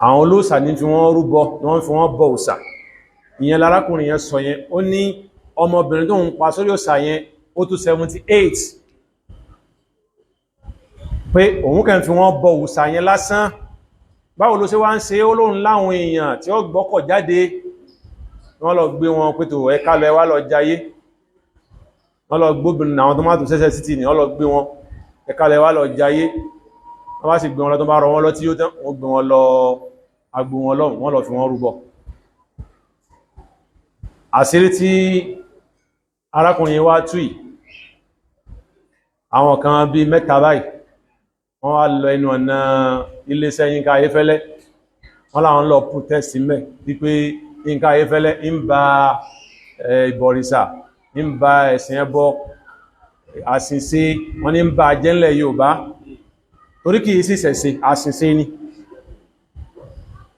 àwọn olóòsà ní fi wọ́n rúbọ ní wọ́n fi wọ́n bọ òsà. Ìyẹn lárákùnrin yẹn sọ yẹn, ó ní ọmọbìnrin tó ń pa sórí òsà yẹn ó tó 78 pé òun kàn fi wọ́n bọ òsà yẹn lásán. Báwo ló ṣe wá ń ṣe ó lóhun láwọn èèyàn tí ó gbọ́kọ̀ jáde, wọ́n lọ gbé wọn pé tó ẹ̀ka lọ ẹwà lọ jayé, wọ́n lọ gbóbìnrin àwọn tó máa tó sẹ́sẹ́ títì ní wọ́n lọ gbé wọn ẹ̀ka lọ ẹwà lọ jayé. Wọ́n bá sì gbé wọn lọ tó bá rọ wọn lọ tí ó tán, wọ́n gbé wọn lọ agbó wọn lọ, wọ́n lọ fi wọn rúbọ. Àṣírí tí arákùnrin wá tú yìí, àwọn kan bí mẹ́ta báyìí wọ́n wá lọ ẹnu ọ̀nà iléeṣẹ́ Yinka Ayefele, wọ́n láwọn lọ protest mẹ́ wípé Yinka Ayefele ń ba ìbọ̀rìṣà, ń ba ẹ̀sìn ẹbọ àṣìṣe, wọ́n ní ń ba ajẹ́lẹ̀ Yorùbá, torí kìí sí ṣẹ̀ṣe, àṣìṣe ni.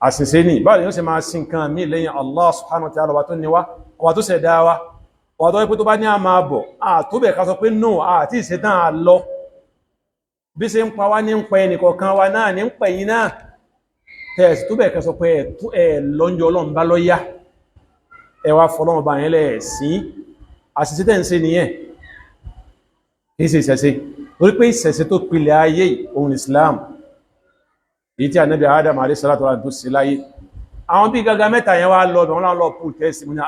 Àṣìṣe ni báyìí yóò ṣe máa sin nǹkan mí lẹ́yìn Allah subhanahu wa ta'ala, ọba tó níwá, ọba tó ṣẹ̀dá wa, ọba tó wípé tó bá ní a máa bọ̀ àtóbẹ̀ ká sọ pé no àti ìṣẹ́tàn àlọ. Bí ṣe ń pa wá ní ń pa ẹnìkọ̀ọ̀kan wa náà ní ń pẹ̀ yín náà, tẹ́ẹ̀sì tó bẹ̀ẹ̀ kẹ́ sọ pé ẹ̀ lọ́njọ́ Ọlọ́run bá lọ́yá, ẹ wá fọ́lọ́run bá yẹn lẹ̀ sí. Àṣìṣe tẹ́ ń ṣe nìyẹn, kìí ṣe ìṣẹ̀ṣe, torí pé ìṣẹ̀ṣe tó pilẹ̀ ayé ohun Islam, èyí tí Ànábì Adam alayhi salatu wa tó sí láyé. Àwọn bí gaga mẹ́ta yẹn wá lọ wọ́n lọ protest mú ní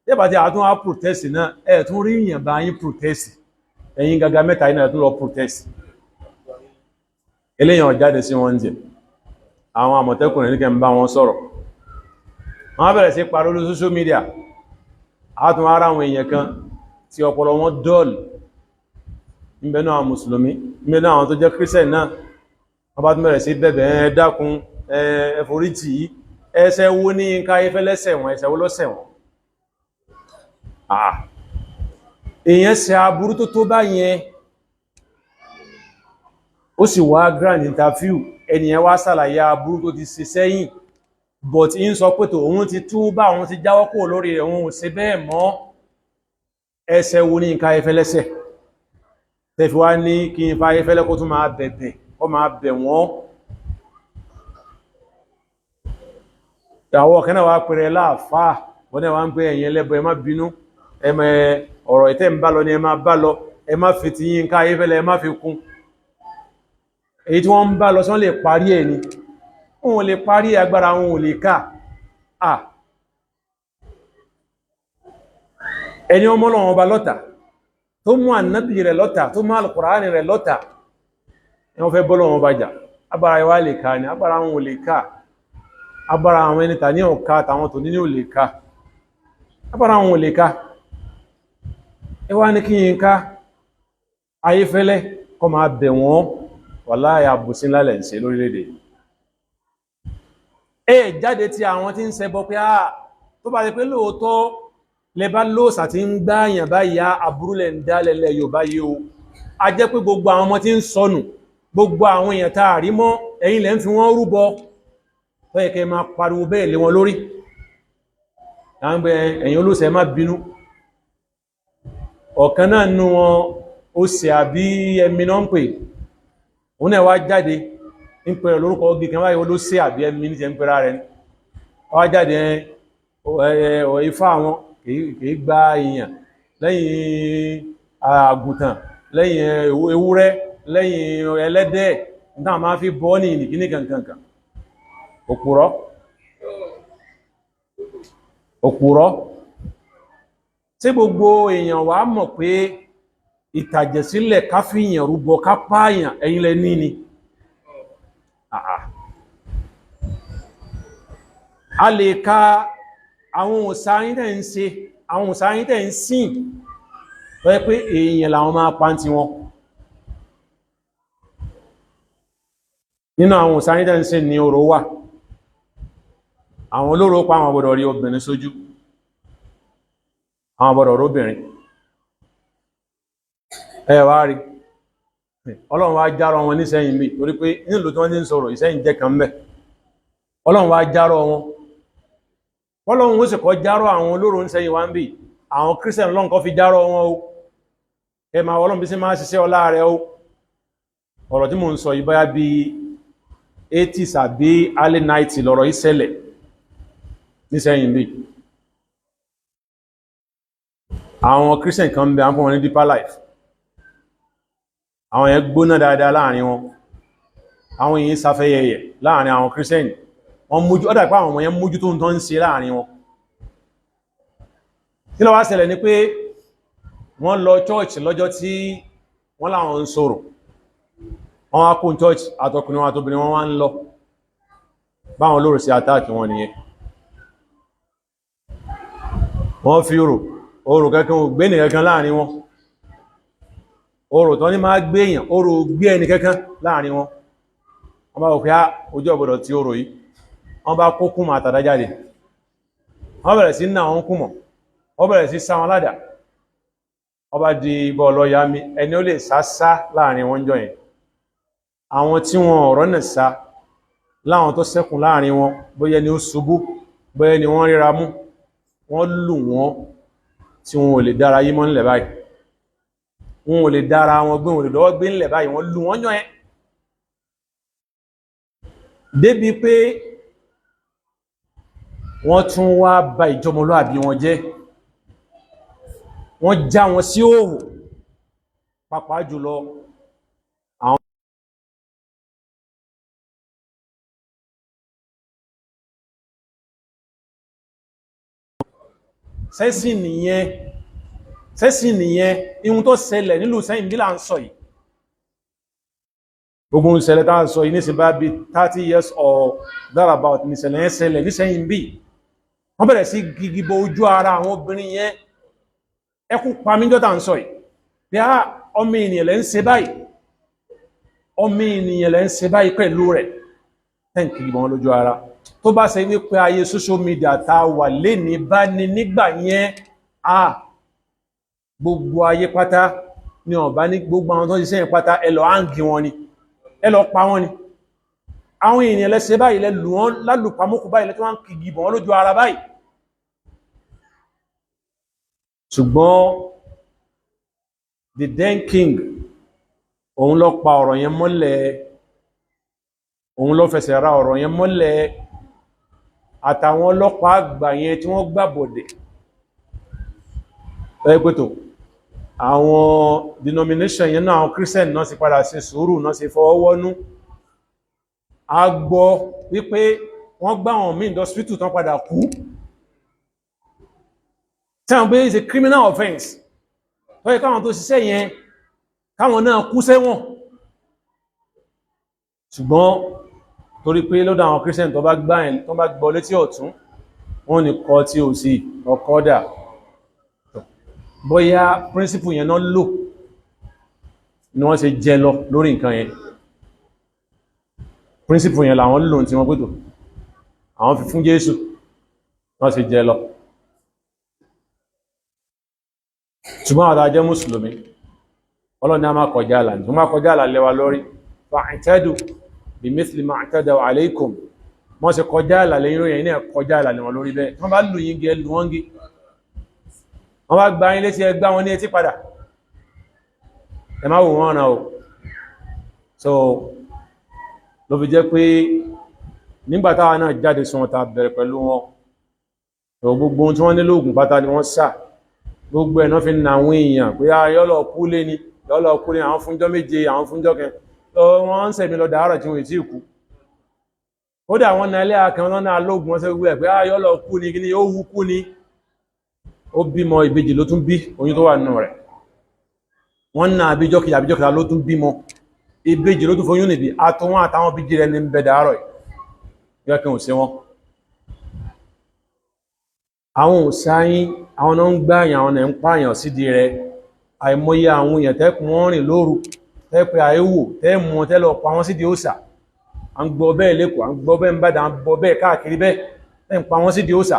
débà tí a tún wá protest náà, ẹ̀ tún rí ìyàn bá yín protest, ẹ̀yin gaga mẹ́ta yìí náà tún lọ protest. Eléyàn jáde sí wọn jẹ, àwọn Àmọ̀tẹ́kùn ní kẹ́ ń bá wọn sọ̀rọ̀, wọ́n bẹ̀rẹ̀ sí parọ́ lórí social media. A tún ara àwọn èèyàn kan tí ọpọlọ wọn dọ́ọ̀lù, ìbẹ̀nú àwọn Mùsùlùmí, ìbẹ̀nú àwọn tó jẹ́ Christian náà, wọ́n bá tún bẹ̀rẹ̀ sí bẹ̀bẹ̀ ẹ dákun ẹ foríjì yìí, ẹ̀ṣẹ̀ wo ní Yinka Ayefele ṣẹ̀wọ̀n, ẹ̀ṣẹ̀ wo ló ṣẹ̀wọ̀n? Èèyàn ṣe aburú tó tó bá yẹn, ó sì wá grand interview, ẹniyàn wá ṣàlàyé aburú tó ti ṣe sẹ́yìn, but in sọ pé tó òun ti túbá, òun ti jáwọ́ kúrò lórí rẹ̀, òun ò ṣe bẹ́ẹ̀ mọ́. Ẹ̀ṣẹ̀ wo ní Yinka Ayefele ṣẹ̀ tẹ́fí wá ní kí Yinka Ayefele kó tún máa bẹ̀bẹ̀, kó máa bẹ̀ wọ́n? Ìyàwó ọ̀kẹ́ náà wá pẹ̀rẹ̀ láàfáà, wọ́n náà wá ń pé ẹ̀yin Ẹlẹ́bọ ẹ má bínú, ọ̀rọ̀ ìtẹ́ ń bá lọ ni ẹ má bá lọ, ẹ má fi ti Yinka Ayefele ẹ má fi kún. Èyí tí wọ́n ń bá lọ sán lè parí ẹ̀ ni, wọ́n lè parí agbára wọn ò lè ká. Ẹni ọmọ Ọlọ́run ọba lọ́tà, tó mú ànábì rẹ̀ lọ́tà, tó mú Al-Qur'ani rẹ̀ lọ́tà, wọ́n fẹ́ bọ́lọ́run ọba jà, agbára ìwá lè ká ni, agbára wọn ò lè ká. Agbára àwọn ẹni tà ní ọ̀ká tàwọn tò ní ò lè ká, agbára wọn ò lè ká. Ẹ wá ní kí Yinka Ayefele kó máa bẹ̀ wọ́n, wàláhì àbòsí lálẹ̀ ń ṣe lórílẹ̀-èdè. Jáde tí àwọn tí ń ṣẹbọ pé tó bá rí pé lóòótọ́ lẹ bá lóòsà tí ń gbáyàn báyìí àbúrúlẹ̀ ń dálẹ̀lẹ̀ Yorùbá yìí o, a jẹ́ pé gbogbo àwọn ọmọ tí ń sọnù, gbogbo àwọn èèyàn tá a rí mọ́, ẹ̀yin lẹ ń fi wọ́n rúbọ, tó yẹ kẹ́ máa pariwo bẹ́ẹ̀ lé wọn lórí. Ẹ̀yin olóòsà ẹ má bínú. Ọ̀kan náà nú wọn ó ṣe àbí ẹmi náà ń pè, òun náà wá jáde ń pẹ̀rẹ̀ lórúkọ ọgbì kan wáyé ló sí àbí ẹmí ní jẹ ń pẹ̀rẹ̀ rẹ̀, wá jáde Ifá àwọn kìí gba èèyàn lẹ́yìn àgùntàn, lẹ́yìn ewúrẹ́, lẹ́yìn ẹlẹ́dẹ̀, náà máa fi bọ́ ní ìnìkíní kankankan. Òpùrọ́ tí gbogbo èèyàn wá mọ̀ pé ìtàjẹ̀sílẹ̀ káfíyàn rúbọ kápáyàn ẹ̀yin lẹ ní ni. A lè ka àwọn òsáyín tẹ́ ń ṣe, àwọn òsáyín tẹ́ ń sìn, tó yẹ pé èèyàn làwọn máa pa tí wọn. Nínú àwọn òsáyín tẹ́ ń ṣe ní orò wà, àwọn olóró pa àwọn gbọdọ̀ rí obìnrin sójú, àwọn gbọdọ̀ róbìnrin. Ẹ wá rí, Ọlọ́run wá járọ wọn ní Ìṣẹ́yìn bí, torí pé nílùú tí wọ́n ti ń sọ̀rọ̀ Ìṣẹ́yìn jẹ́ kan mẹ́. Ọlọ́run wá járọ wọn. Ọlọ́run ó sì kọ́ járọ àwọn olóró ń Ìṣẹ́yìn wá ń bí, àwọn Christian Ọlọ́run kọ́ fi járọ wọn o. Ẹ máa Ọlọ́run bí sí máa ṣiṣẹ́ ọlá rẹ̀ o. Ọ̀rọ̀ tí mò ń sọ yìí báyá bí 80s àbí early 90s lọ́rọ̀ ìṣẹ̀lẹ̀ nísẹ̀yìn bí àwọn Christian kan bẹ àwọn fún wọn ní Deeper Life, àwọn yẹn gbóná dáadáa láàrin wọn, àwọn yìí sáfẹ́yẹyẹ láàrin àwọn Christian, wọ́n mójú ọ́dà pé àwọn ọmọ yẹn mójú tó ń tọ́ ń ṣe láàrin wọn. Kí ló wá ṣẹlẹ̀ ni pé wọ́n lọ church lọ́jọ́ tí wọ́n láwọn ń sọ̀rọ̀, wọ́n wá kún church àtọkùnrin wọn àtobìnrin wọn wá ń lọ báwọn olóró sí attack wọn nìyẹn. Wọ́n fi orò kankan ò gbé nìkankan láàrin wọn, orò tán ní máa gbé èèyàn, orò gbé ẹni kankan láàrin wọn. Wọ́n bá wò pé ojú ọ̀gbọ̀dọ̀ tí orò yìí, wọ́n bá kó kúmọ̀ àtàdá jáde, wọ́n bẹ̀rẹ̀ sí náà wọ́n kúmọ̀, wọ́n bẹ̀rẹ̀ sí sá wọn ládà, wọ́n bá di bọ́ọ̀lọ́ ya mi ẹni ó lè sá láàrin wọn jọ yẹn. Àwọn tí wọn ọ̀rọ̀ náà sá láwọn tó ṣẹ́kùn láàrin wọn, bóyá ni ó ṣubú, bóyá ni wọ́n ríra mú, wọ́n lù wọ́n tí wọn ò lè dára yí mọ́ nílẹ̀ báyìí, wọn ò lè dára wọn gbé, wọn ò lè lọ́wọ́ gbé nílẹ̀ báyìí, wọ́n lù wọ́n jọ yẹn débi pé wọ́n tún wá ba ìjọmọlúàbí wọn jẹ́, wọ́n já wọn sí òhò, pàápàá jùlọ àwọn sẹ́sìn nìyẹn ihun tó ṣẹlẹ̀ nílùú Sẹ́yìn bí là ń sọ yìí. Gbogbo ìṣẹ̀lẹ̀ tá ń sọ yìí nísìn bá bí 30 years or thereabout ní ìṣẹ̀lẹ̀ yẹn ṣẹlẹ̀ ní Sẹ́yìn bí. Wọ́n bẹ̀rẹ̀ sí gigibo ojú ara àwọn obìnrin yẹn, ẹkún pamíjọ́ tá ń sọ yìí bí ọmọ ènìyàn lẹ́ ń ṣe báyìí, ọmọ ènìyàn lẹ́ ń ṣe báyìí pẹ̀lú rẹ̀, tẹ́ǹkì ìbọn lójú ara. Tó bá ṣe wípé ayé social media tá wà lé ní bá ní nígbà yẹn, gbogbo ayé pátá ní ọ̀bá ní gbogbo àwọn tó ṣiṣẹ́ yẹn pátá ẹ lọ áǹgì wọn ni, ẹ lọ pa wọn ni. Àwọn ènìyàn lẹ́ ṣe báyìí, lẹ́ lù wọ́n lálùpamọ́kù báyìí, lẹ́ tí wọ́n kìgì bọ̀ wọ́n lójú ara báyìí. Ṣùgbọ́n the then king òun ló pa ọ̀rọ̀ yẹn mọ́lẹ̀, òun ló fẹsẹ̀ ra ọ̀rọ̀ yẹn mọ́lẹ̀, àtàwọn ọlọ́pàá àgbà yẹn tí wọ́n gbàbọ̀dẹ̀ ẹgbẹ́tò àwọn denomination yẹn náà, àwọn Christian náà sì padà sí sùúrù, náà sì fọwọ́wọ́nú. A gbọ́ wípé wọ́n gbá àwọn míì hospital tán padà kú, tí wọ́n pé it's a criminal offense, tó yẹ káwọn tó ṣiṣẹ́ yẹn káwọn náà kú sẹ́wọ̀n. Ṣùgbọ́n torí pé lọ́dọ̀ àwọn Christian tó bá gbọ́ létí ọ̀tún, wọ́n ní kọ́ tí ó sì ọkọ́dà, bóyá principle yẹn náà lò ní wọ́n ṣe jẹ lọ lórí nǹkan yẹn. Principle yẹn làwọn lò tí wọ́n pẹ̀tò àwọn fi fún Jésù, wọ́n ṣe jẹ lọ. Ṣùgbọ́n àwọn àjẹ́ Mùsùlùmí Ọlọ́run a máa kọjá àlà ní, wọ́n máa kọjá àlà lẹ́wà lórí, fa'tadu bimithli ma i'tadaw alaykum, wọ́n ṣe kọjá àlà lẹ́yìn ròyìn ní ẹ̀kọjá àlà lẹ́wọ̀n lórí bẹ́ẹ̀. Wọ́n bá lù yín gẹ́ lù wọ́n gí, wọ́n bá gbá yín létí ẹgbá wọn ní etí padà, ẹ má wò wọ́n náà o. So ló fi jẹ́ pé nígbàtàwà náà jáde sọ wọn ta bẹ̀rẹ̀ pẹ̀lú wọn, gbogbo tí wọ́n nílò ògùn pátá ni wọ́n sà, gbogbo ẹ̀nà fi ń na àwọn èèyàn pé yọ́lọ̀ kú lé ní, yọ́lọ̀ kú ní àwọn fúnjọ́ méje, àwọn fúnjọ́ kẹ wọ́n ń sẹ̀mí lọ dàárọ̀ tí wọ́n ti kú. Ó dà wọ́n na ilé akẹ́ wọn náà lóògùn wọn sẹ́gbẹ́ pé yọ́lọ̀ kú ní kíní, ó wú kú ní, ó bímọ ìbejì ló tún bí, oyún tó wà nínú rẹ̀. Wọ́n na àbíjọ́kìlá ló tún bímọ ìbejì ló tún fún yúnìbí, àtọwọn àtàwọn bíjì rẹ̀ ní ń bẹ dàárọ̀ yọ́kẹ́ ò sí wọn. Àwọn òsáyín, àwọn náà ń gbáyàn, àwọn náà ń pààyàn sídi rẹ̀, àìmọye àwọn èèyàn tẹ́kùn wọ́n rìn lóru, tẹ́pẹ́ àíwò, tẹ́mù tẹ́lọ pa wọ́n sídi òsà, à ń gbọ́ bẹ́ẹ̀ lẹ́kọ̀ọ́, à ń gbọ́ bẹ́ẹ̀ ń bàdà, à ń gbọ́ bẹ́ẹ̀ káàkiri bẹ́ẹ̀, tẹ́ ń pa wọ́n sídi òsà.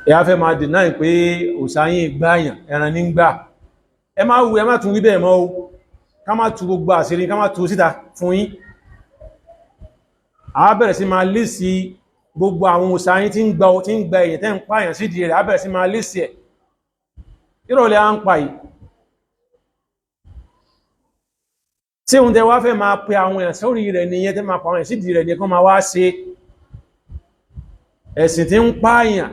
Ẹ á fẹ́ máa dìná pé òsáyín gbáyàn, ẹran ní gbà. Ẹ má wù, ẹ má tún wí bẹ́ẹ̀ mọ́ o, ká má tú gbogbo àṣírí, ká má tú síta fún yín. A bẹ̀rẹ̀ sí máa lé sí gbogbo àwọn òsáyín tí ń gba èyàn tẹ́ ń pààyàn sídi rẹ̀, a bẹ̀rẹ̀ sí máa lé sí ẹ̀. Ìrọ̀lẹ́ à ń pa yìí. tí òun tẹ wá fẹ́ máa pe àwọn èèyàn sórí rẹ̀ nìyẹn tẹ́ máa pa àwọn èèyàn sídìí rẹ̀ nìkan máa wá ṣe ẹ̀sìn tí ń pààyàn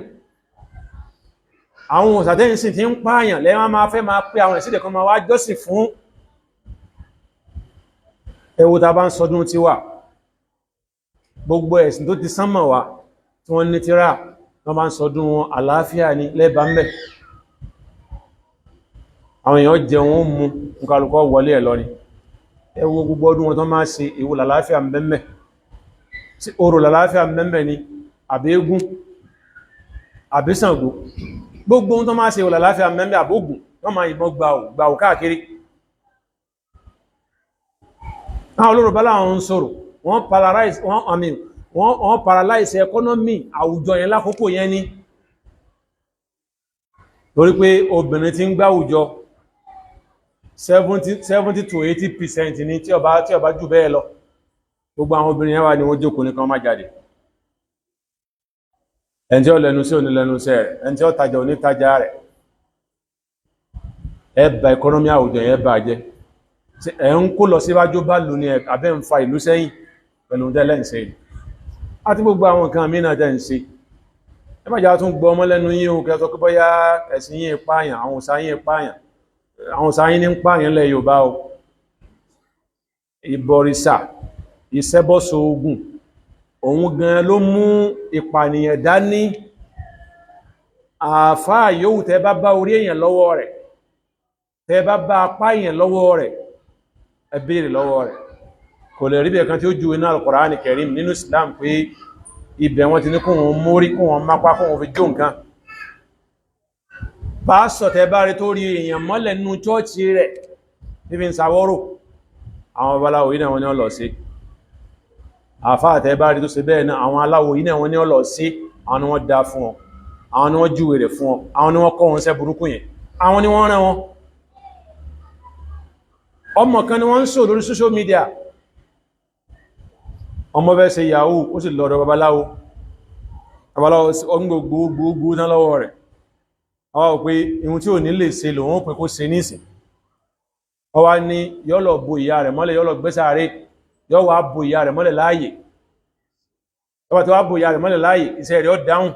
àwọn òsàtẹ́yìnsìn tí ń pààyàn lẹ́wọ́n máa fẹ́ máa pe àwọn èèyàn sídìí kan máa wá jọ́sìn fún ẹwọ ta bá ń sọdún tí wà gbogbo ẹ̀sìn tó ti sánmọ̀ wá tí wọ́n ní tírà wọ́n bá ń sọdún wọn àlàáfíà ní lẹ́bàámẹ́ àwọn èèyàn jẹun ó mú nkàlùkọ́ wọlé ẹ̀ lọ́ni ẹ wo gbogbo ọdún wọn tó máa ṣe ìwò làlàáfíà mbẹ́mbẹ́ tí orò làlàáfíà mbẹ́mbẹ́ ni àbí eégún àbí Ṣàngó gbogbo wọn tó máa ṣe ìwò làlàáfíà mbẹ́mbẹ́ àbógùn wọ́n máa yìnbọn gbàù káàkiri àwọn olórùbá láwọn ń sọ̀rọ̀ wọ́n paralyze economy àwùjọ yẹn lákòókò yẹn ni torí pé obìnrin tí ń gbáwùjọ 70 to 80% ní tí ó bá jù bẹ́ẹ̀ lọ gbogbo àwọn obìnrin yẹn wà ní wọ́n jókòó ní kan má jáde ẹni tí ó lẹ́nu sí òní lẹ́nu sí rẹ̀ ẹni tí ó tajà òní tajà rẹ̀ ẹ bà economy àwùjọ yẹn bà jẹ́ ẹ̀ ń kó lọ síwájú bá lù ní abẹ́ ń fa ìlú sẹ́yìn pẹ̀lú tẹ́lẹ̀ ń ṣe àti gbogbo àwọn nǹkan mìíràn tẹ́ ń ṣe ẹ má jà tún gbọ́ ọmọ lẹ́nu yín o kẹ́ sọ pé bóyá ẹ̀sìn yín pààyàn àwọn òsà yín pààyàn àwọn òsà yín ní ń pààyàn lẹ̀ Yorùbá o ìbọ̀rìṣà ìṣẹ́bọ̀sọ ogun òun gan ló mú ìpànìyàn dání àáfàá yòówù tẹ́ bá bá orí èèyàn lọ́wọ́ rẹ̀ tẹ́ bá bá apá èèyàn lọ́wọ́ rẹ̀ ẹ béèrè lọ́wọ́ rẹ̀ kò lè rí bí ẹ̀kan tí ó ju iná Al-Qur'ani Karim nínú Islam pé ibẹ̀ wọ́n ti ní kún wọn mórí kún wọn mápá kún wọn fi jó nǹkan bá sọ̀tẹ̀ bá rí tó rí èèyàn mọ́lẹ̀ nínú chọ́ọ̀chì rẹ̀ níbi ìsàwọ́rò àwọn babaláwo yìí náà wọ́n ní ó lọ sí àfáà tẹ́ bá rí tó ṣe bẹ́ẹ̀ náà àwọn aláwo yìí náà wọ́n ní ó lọ sí àwọn ni wọ́n dá fún wọn àwọn ni wọ́n júwe rẹ̀ fún wọn àwọn ni wọ́n kọ́ wọn ṣẹ́ burúkú yẹn àwọn ni wọ́n rán wọn ọmọ kan ni wọ́n ń sọ lórí social media ọmọ bẹ́ ṣe yahoo ó sì lọ́dọ̀ babaláwo gbogbo tán lọ́wọ́ rẹ̀ àwọn pé ihun tí ò ní lè ṣe lòun pé kó ṣe nísìn ó wá ní yọ́lọ̀ bo ìyá rẹ̀ mọ́lẹ̀ yọ́lọ̀ gbẹ́sàárẹ́ yọ́ wá bo ìyá rẹ̀ mọ́lẹ̀ láàyè ọba tó wá bo ìyá rẹ̀ mọ́lẹ̀ láàyè iṣẹ́ rẹ̀ ó dáhùn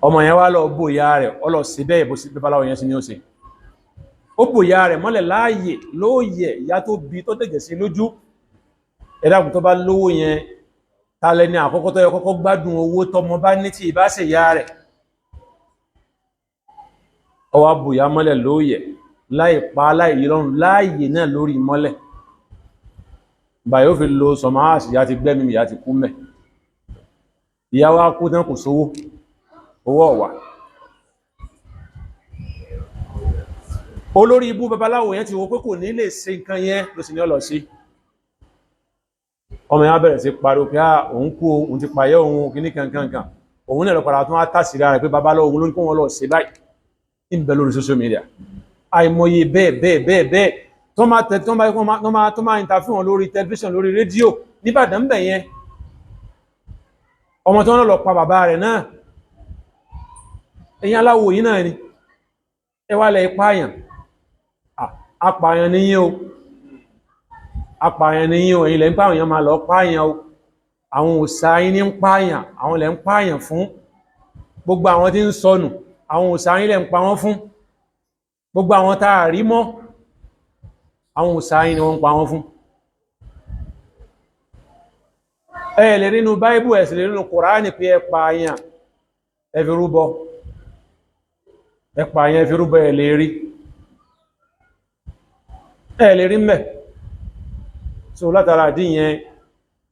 ọmọ yẹn wá lọ bo ìyá rẹ̀ ó lọ sí bẹ́ẹ̀ bó sí babaláwo yẹn sí ní ó ṣe ó bò ìyá rẹ̀ mọ́lẹ̀ láàyè lóòyẹ̀ ìyá tó bí tó tẹ̀jẹ̀ sí lójú ẹ̀dàkùn tó bá lówó yẹn tààlẹ̀ ní àkọ́kọ́ tó yẹ kọ́kọ́ gbádùn owó tọmọ bá ní tí ìbá ṣe ìyá rẹ̀ ó wá bò ìyá mọ́lẹ̀ lóòyẹ̀ láì pa láì yìlọ́rùn láàyè náà lórí mọ́lẹ̀ báyìí ó fi lo sọmáàsì ìyá ti gbẹ́mí ìyá ti kú mẹ́ ìyá wá kú tán kò sówó owó ọ̀wà olórí ibú babaláwo yẹn ti wo pé kò ní lè ṣe nǹkan yẹn ló sì ní ọlọ sí ọmọ yẹn bẹ̀rẹ̀ sí pariwo pé òun kú òun ti payẹ́ òun kìíní kankankan òun náà lọ padà tún á tàṣírí rẹ̀ pé babaláwo òun ló ní kó wọn lọ ṣe báyìí ń bẹ lórí social media àìmọye bẹ́ẹ̀ tó máa interview wọn lórí tẹlifíṣàn lórí rédíò níbàdàn bẹ̀ yẹn ọmọ tó ń lọ pa bàbá rẹ̀ náà ẹ̀yin aláwo yìí náà ni ẹ wá lẹ̀ pààyàn apààyàn níyìn o apààyàn níyìn o èyí lẹ́ ń pààyàn yẹn máa lọ pààyàn o àwọn òsà yín ní ń pààyàn àwọn lẹ́ ń pààyàn fún gbogbo àwọn tí ń sọnù àwọn òsà yín lẹ́ ń pa wọ́n fún gbogbo àwọn tá a rí mọ́ àwọn òsà yín ni wọ́n ń pa wọ́n fún ẹ lè rí nínú Báíbù ẹ sì lè rí nínú Kùránì pé ẹ pààyàn ẹ fi rúbọ ẹ pààyàn ẹ fi rúbọ ẹ lè rí mẹ́ so látara díyẹn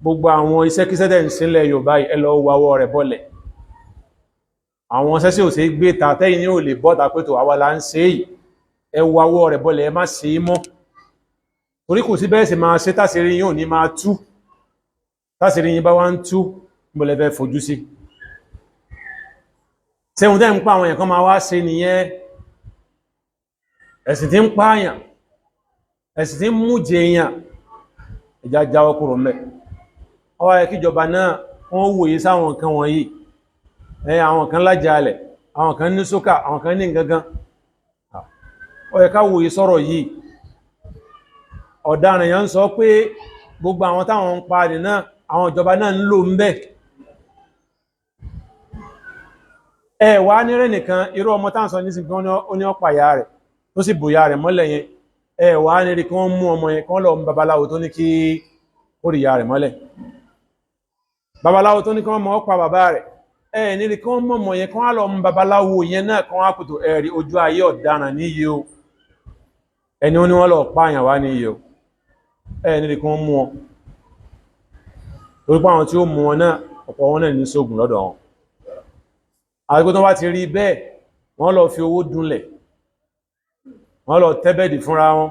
gbogbo àwọn iṣẹ́kíṣẹ́ tẹ́ ń sílẹ̀ Yorùbá ẹ lọ wáwọ́ rẹ̀ bọ́lẹ̀ àwọn iṣẹ́ sí ò sí gbé ta tẹ́yìn ní ò lè bọ́ta pé tó àwa la ń ṣe yìí ẹ wáwọ́ rẹ̀ bọ́lẹ̀ ẹ má ṣe é mọ́ torí kò sí bẹ́ẹ̀ sì máa ṣe tásìrí yín ò ní máa tú tásìrí yín bá wá ń tú bọ́lẹ̀ fẹ́ fojú sí sẹ́hun tẹ́ ń pa àwọn èèyàn kan máa wá ṣe nìyẹn ẹ̀sìn tí ń pààyàn ẹ̀sìn tí ń mú jẹ èèyàn ìjà jáwọ́ kúrò mẹ́ ó wá yẹ kí ìjọba náà wọ́n wòye sáwọn nǹkan wọ̀nyí àwọn kan lájàálẹ̀ àwọn kan ní sókà àwọn kan ní gangan ó yẹ ká wòye sọ̀rọ̀ yìí ọ̀daràn yẹn ń sọ pé gbogbo àwọn táwọn ń pa ní náà àwọn ìjọba náà ń lò ń bẹ̀. Ẹ wá ní rẹ̀ nìkan irú ọmọ táwọn sọ nísìn gan ó ní ọ̀pá ìyá rẹ̀ tó sì bòyá rẹ̀ mọ́lẹ̀ yẹn, ẹ wá ní rí kí wọ́n mú ọmọ yẹn kí wọ́n lọ mú babaláwo tó ní kí ó rí ìyá rẹ̀ mọ́lẹ̀, babaláwo tó ní kí wọ́n mọ ọ̀pá bàbá rẹ̀, ẹ ní rí kí wọ́n mọ̀ ọmọ yẹn kí wọ́n lọ mú babaláwo yẹn náà kí wọ́n á pètò ẹ̀rí ojú ayé ọ̀daràn níyì o, ẹni ó ní wọ́n lọ pààyàn wá níyì o, ẹ ní rí kí wọ́n mú wọn torí pé àwọn tí ó mú wọn náà ọ̀pọ̀ wọn náà ní sóògùn lọ́dọ̀ wọn. àti pé tó bá ti rí bẹ́ẹ̀ wọ́n lọ fi owó dúnlẹ̀, wọ́n lọ tẹ́bẹ̀dì fúnra wọn,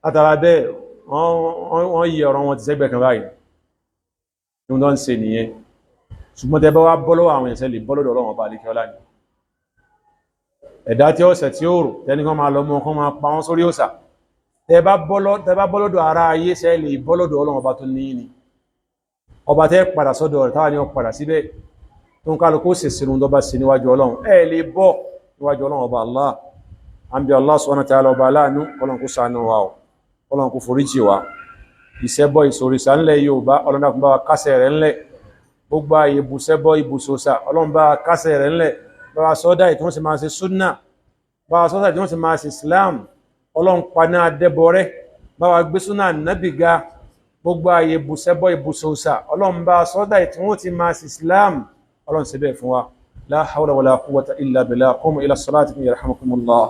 látara bẹ́ẹ̀ wọ́n yí ọ̀rọ̀ wọn ti sẹ́gbẹ̀ kan báyìí ní wọ́n ń ṣe nìyẹn. ṣùgbọ́n tẹ́ bá wá bọ́ lọ́wọ́ àwọn ẹ̀sẹ̀ lè bọ́ lọ́dọ̀ Ọlọ́run ọba àlékẹ́ ọlá ni. ẹ̀dá tí ó ṣẹ̀ tí ó rò tẹ́ni kan máa lọ mọ́ kan máa pa wọ́n sórí òsà, tẹ́ bá bọ́ lọ́dọ̀ ara ayé sẹ́ lè bọ́ lọ́dọ̀ Ọlọ́run ọba tó ní ni. ọba tẹ́ padà sọ́dọ̀ rẹ̀ táwa ni ó padà síbẹ̀ tó ń kálukú sì sinú tó bá sí níwájú Ọlọ́run, ẹ lè bọ́ níwájú Ọlọ́run ọba Allah. àbí Allah subhanahu wa ta'ala ọba aláàánú Ọlọ́run kó ṣàánú wa o, Ọlọ́run kó foríjì wa. ìṣẹ́bọ ìṣòrìṣà ńlẹ̀ Yorùbá Ọlọ́run dákun bá wa kásẹ̀ rẹ̀ ńlẹ̀, gbogbo ààyè ìbùṣẹ́bọ ìbùṣòṣà Ọlọ́run bá wa kásẹ̀ rẹ̀ ńlẹ̀, bá wa sọ́dá ìtí wọ́n sì máa ṣe súnnà, bá wa sọ́dá ìtí wọ́n sì máa ṣe Islam, Ọlọ́run paná adẹ́bọrẹ́, bá wa gbé súnnà nábì ga, gbogbo ààyè ìbùṣẹ́bọ ìbùṣòṣà Ọlọ́run bá wa sọ́dá ìtí wọ́n ti máa ṣe Islam, Ọlọ́run ṣe bẹ́ẹ̀ fún wa. La hawla wala quwwata illa billah. Qumu ila salatikum yarhamukumullah.